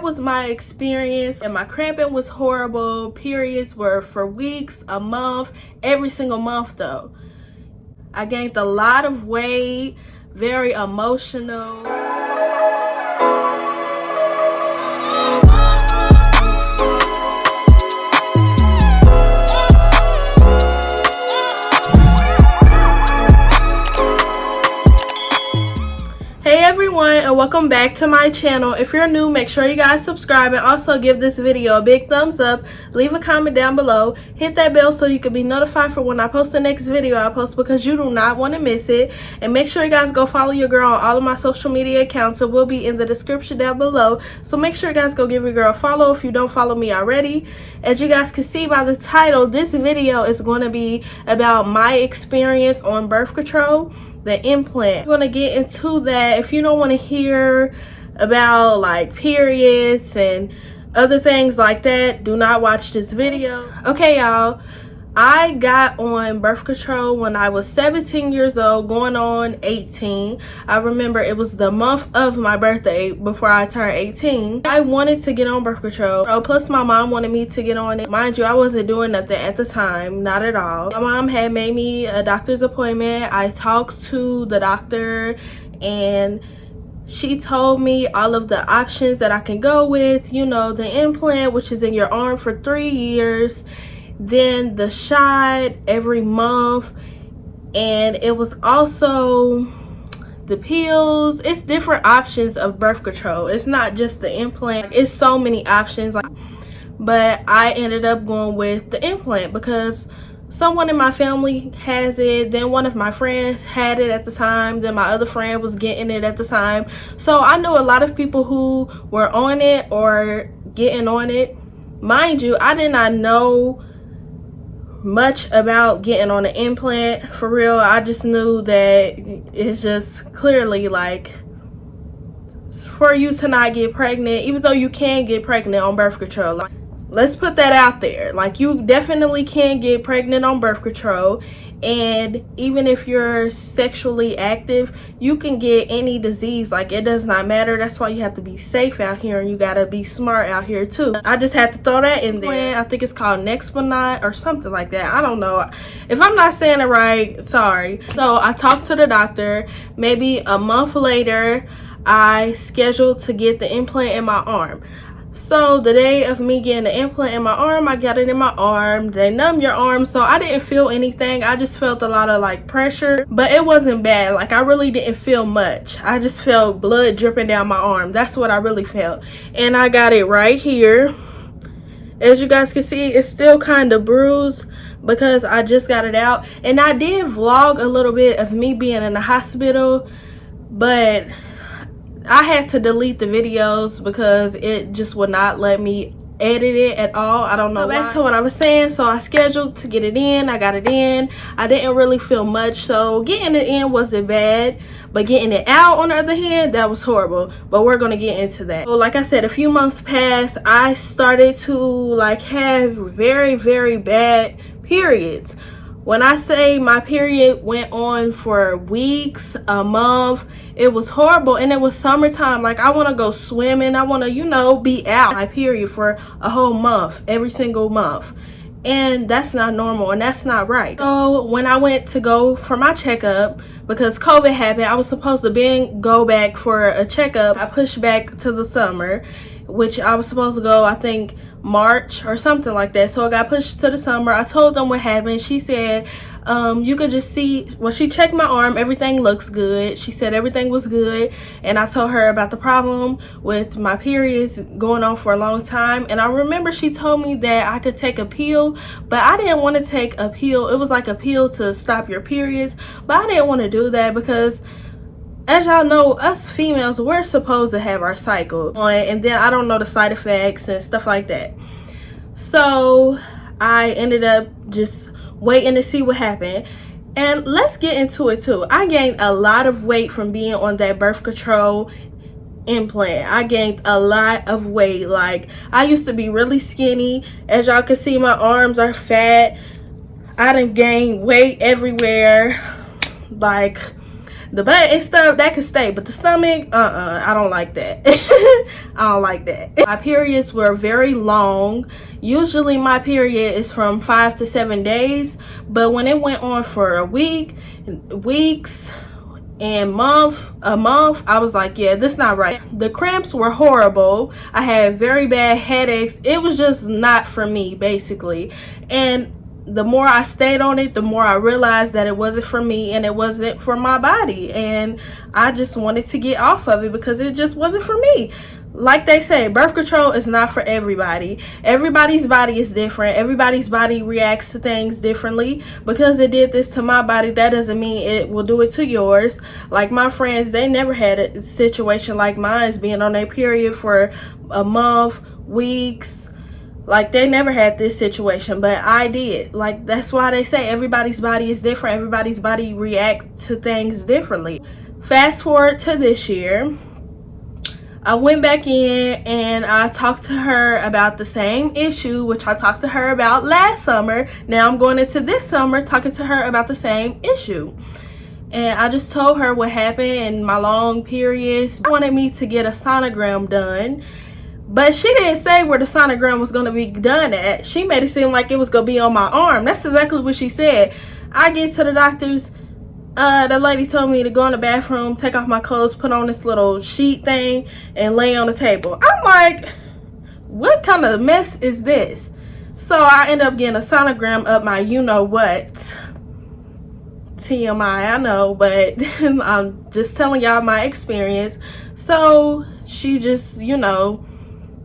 was my experience, and my cramping was horrible. Periods were for weeks, a month, every single month though. I gained a lot of weight, very emotional. Hey everyone, and welcome back to my channel. If you're new, make sure you guys subscribe and also give this video a big thumbs up. Leave a comment down below. Hit that bell so you can be notified for when I post the next video I post, because you do not want to miss it. And make sure you guys go follow your girl on all of my social media accounts. It will be in the description down below. So make sure you guys go give your girl a follow if you don't follow me already. As you guys can see by the title, this video is going to be about my experience on birth control, the implant. I'm going to get into that. If you don't want to hear about like periods and other things like that, do not watch this video. Okay y'all, I got on birth control when I was 17 years old, going on 18. I remember it was the month of my birthday before I turned 18. I wanted to get on birth control. Plus my mom wanted me to get on it. Mind you, I wasn't doing nothing at the time, not at all. My mom had made me a doctor's appointment. I talked to the doctor and she told me all of the options that I can go with. You know, the implant, which is in your arm for 3 years. Then the shot every month, and it was also the pills. It's different options of birth control. It's not just the implant. It's so many options, but I ended up going with the implant because someone in my family has it. Then one of my friends had it at the time. Then my other friend was getting it at the time. So I know a lot of people who were on it or getting on it. Mind you, I did not know much about getting on an implant for real. I just knew that it's just clearly like for you to not get pregnant, even though you can get pregnant on birth control. Like, let's put that out there. Like, you definitely can get pregnant on birth control, and even if you're sexually active, you can get any disease. Like, it does not matter. That's why you have to be safe out here, and you gotta be smart out here too. I just had to throw that in there. I think it's called Nexponot or something like that. I don't know. If I'm not saying it right, sorry. So I talked to the doctor. Maybe a month later, I scheduled to get the implant in my arm. So the day of me getting the implant in my arm, I got it in my arm. They numb your arm, so I didn't feel anything. I just felt a lot of like pressure, but it wasn't bad. Like, I really didn't feel much. I just felt blood dripping down my arm. That's what I really felt. And I got it right here. As you guys can see, it's still kind of bruised because I just got it out. And I did vlog a little bit of me being in the hospital, but I had to delete the videos because it just would not let me edit it at all. I don't know why. Back to what I was saying. So I scheduled to get it in. I got it in. I didn't really feel much, so getting it in wasn't bad, but getting it out, on the other hand, that was horrible. But we're gonna get into that. So like I said, a few months passed. I started to like have very, very bad periods. When I say my period went on for weeks, a month, it was horrible. And it was summertime. Like, I want to go swimming. I want to, you know, be out. My period for a whole month, every single month. And that's not normal, and that's not right. So when I went to go for my checkup, because COVID happened, I was supposed to go back for a checkup. I pushed back to the summer, which I was supposed to go, I think, March or something like that. So I got pushed to the summer. I told them what happened. She said, you could just see, well, she checked my arm, everything looks good. She said everything was good, and I told her about the problem with my periods going on for a long time. And I remember she told me that I could take a pill, but I didn't want to take a pill. It was like a pill to stop your periods, but I didn't want to do that because, as y'all know, us females, we're supposed to have our cycle on, and then I don't know the side effects and stuff like that. So I ended up just waiting to see what happened. And let's get into it too. I gained a lot of weight from being on that birth control implant. I gained a lot of weight. Like, I used to be really skinny. As y'all can see, my arms are fat. I done gained weight everywhere. Like, The butt and stuff, that could stay, but the stomach, I don't like that. I don't like that. My periods were very long. Usually my period is from 5 to 7 days, but when it went on for a week, weeks, and a month, I was like, yeah, this not right. The cramps were horrible. I had very bad headaches. It was just not for me, basically. And the more I stayed on it, the more I realized that it wasn't for me and it wasn't for my body, and I just wanted to get off of it because it just wasn't for me. Like they say, birth control is not for everybody. Everybody's body is different. Everybody's body reacts to things differently. Because it did this to my body, that doesn't mean it will do it to yours. Like my friends, they never had a situation like mine, being on their period for a month, weeks. Like, they never had this situation, but I did. Like, that's why they say everybody's body is different. Everybody's body reacts to things differently. Fast forward to this year. I went back in and I talked to her about the same issue, which I talked to her about last summer. Now I'm going into this summer talking to her about the same issue. And I just told her what happened in my long periods. She wanted me to get a sonogram done. But she didn't say where the sonogram was going to be done at. She made it seem like it was going to be on my arm. That's exactly what she said. I get to the doctor's. The lady told me to go in the bathroom, take off my clothes, put on this little sheet thing, and lay on the table. I'm like, what kind of mess is this? So I end up getting a sonogram up my you-know-what. TMI, I know, but I'm just telling y'all my experience. So she just,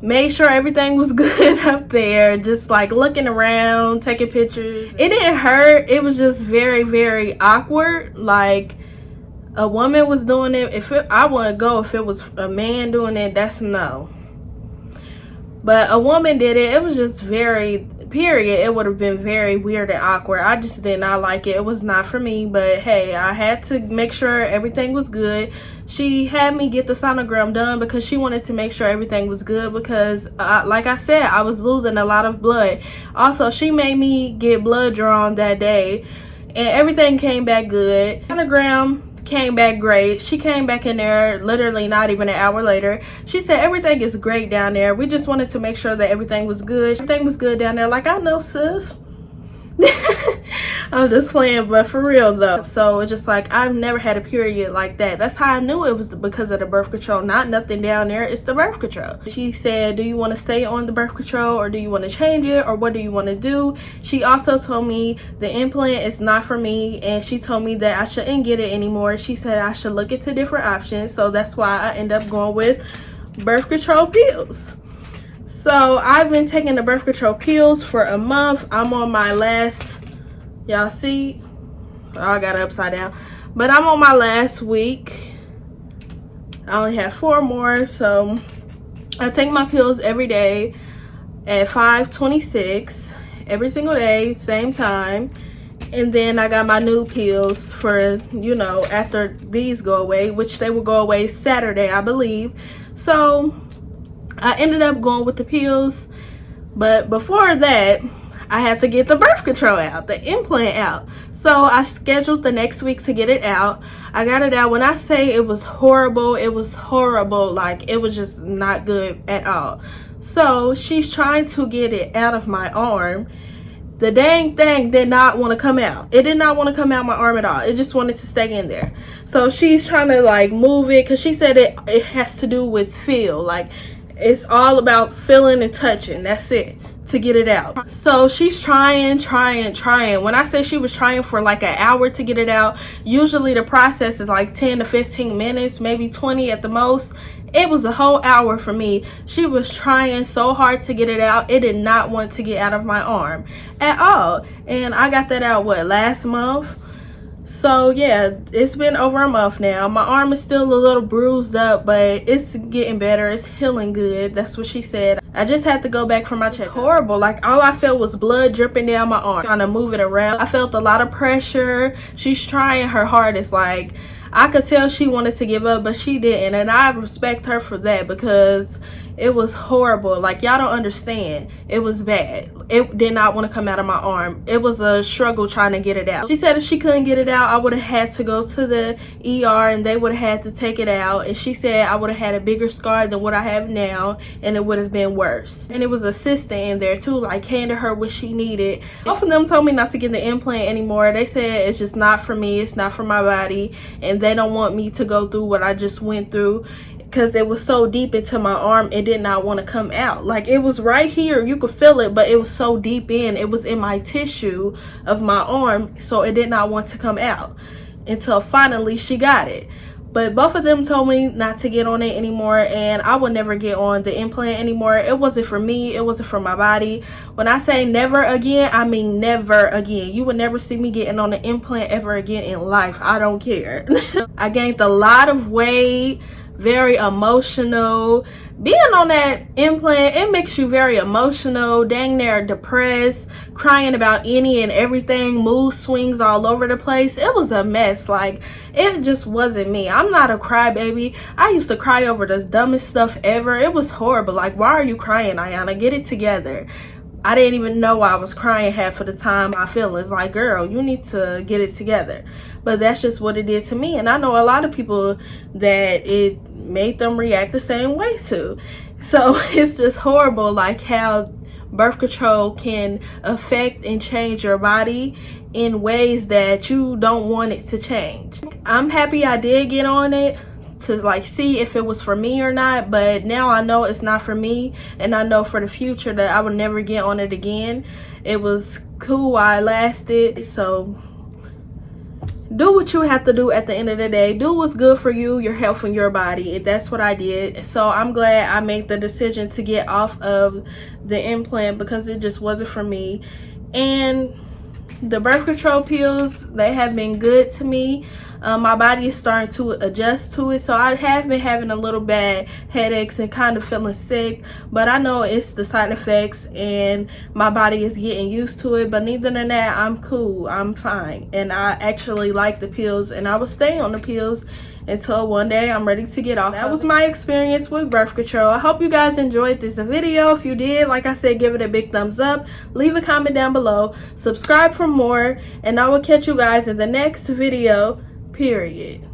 made sure everything was good up there, just like looking around, taking pictures. It didn't hurt. It was just very, very awkward. Like, a woman was doing it. I wouldn't go. If it was a man doing it, that's no. But a woman did it. It was just very, period, it would have been very weird and awkward. I just did not like it. It was not for me. But hey, I had to make sure everything was good. She had me get the sonogram done because she wanted to make sure everything was good because like I said, I was losing a lot of blood. Also, she made me get blood drawn that day and everything came back good. Sonogram came back great. She came back in there literally not even an hour later. She said everything is great down there. We just wanted to make sure that everything was good. Everything was good down there. Like, I know, sis. I'm just playing, but for real though. So it's just like, I've never had a period like that. That's how I knew it was because of the birth control. Not nothing down there, it's the birth control. She said, do you want to stay on the birth control or do you want to change it or what do you want to do? She also told me the implant is not for me and she told me that I shouldn't get it anymore. She said I should look into different options. So that's why I end up going with birth control pills. So I've been taking the birth control pills for a month. I'm on my last, y'all see? Oh, I got it upside down. But I'm on my last week. I only have 4 more. So I take my pills every day at 5:26 every single day, same time. And then I got my new pills for, after these go away, which they will go away Saturday, I believe. So I ended up going with the pills, but before that, I had to get the birth control out, the implant out. So I scheduled the next week to get it out. I got it out. When I say it was horrible, it was horrible. Like, it was just not good at all. So she's trying to get it out of my arm. The dang thing did not want to come out. It did not want to come out my arm at all. It just wanted to stay in there. So she's trying to like move it because she said it has to do with feel. Like, it's all about feeling and touching. That's it, to get it out. So she's trying. When I say she was trying for like an hour to get it out, usually the process is like 10 to 15 minutes, maybe 20 at the most. It was a whole hour for me. She was trying so hard to get it out. It did not want to get out of my arm at all. And I got that out, last month? So yeah, it's been over a month now. My arm is still a little bruised up, but it's getting better. It's healing good. That's what she said. I just had to go back for my check. Horrible. Like, all I felt was blood dripping down my arm. Trying to move it around. I felt a lot of pressure. She's trying her hardest. Like, I could tell she wanted to give up, but she didn't. And I respect her for that because It was horrible. Like, y'all don't understand. It was bad. It did not want to come out of my arm. It was a struggle trying to get it out. She said if she couldn't get it out, I would have had to go to the ER and they would have had to take it out. And she said I would have had a bigger scar than what I have now, and it would have been worse. And it was a sister in there too, like handed her what she needed. Both of them told me not to get the implant anymore. They said it's just not for me. It's not for my body. And they don't want me to go through what I just went through, because it was so deep into my arm, it did not want to come out. Like, it was right here, you could feel it, but it was so deep in, it was in my tissue of my arm, so it did not want to come out until finally she got it. But both of them told me not to get on it anymore, and I would never get on the implant anymore. It wasn't for me. It wasn't for my body. When I say never again, I mean never again. You would never see me getting on the implant ever again in life. I don't care. I gained a lot of weight, very emotional. Being on that implant, it makes you very emotional, dang near depressed, crying about any and everything, mood swings all over the place. It was a mess. Like, it just wasn't me. I'm not a crybaby. I used to cry over the dumbest stuff ever. It was horrible. Like, why are you crying, Iyanna? Get it together. I didn't even know I was crying half of the time. My feelings, like, girl, you need to get it together. But that's just what it did to me. And I know a lot of people that it made them react the same way to. So it's just horrible, like how birth control can affect and change your body in ways that you don't want it to change. I'm happy I did get on it to like see if it was for me or not, but now I know it's not for me, and I know for the future that I would never get on it again. It was cool while it lasted, so do what you have to do at the end of the day. Do what's good for you, your health, and your body. That's what I did. So I'm glad I made the decision to get off of the implant, because it just wasn't for me. And the birth control pills, they have been good to me. My body is starting to adjust to it, so I have been having a little bad headaches and kind of feeling sick, but I know it's the side effects and my body is getting used to it. But other than that, I'm cool, I'm fine, and I actually like the pills, and I will stay on the pills until one day I'm ready to get off. That was my experience with birth control. I hope you guys enjoyed this video. If you did, like I said, give it a big thumbs up, leave a comment down below, subscribe for more, and I will catch you guys in the next video, period.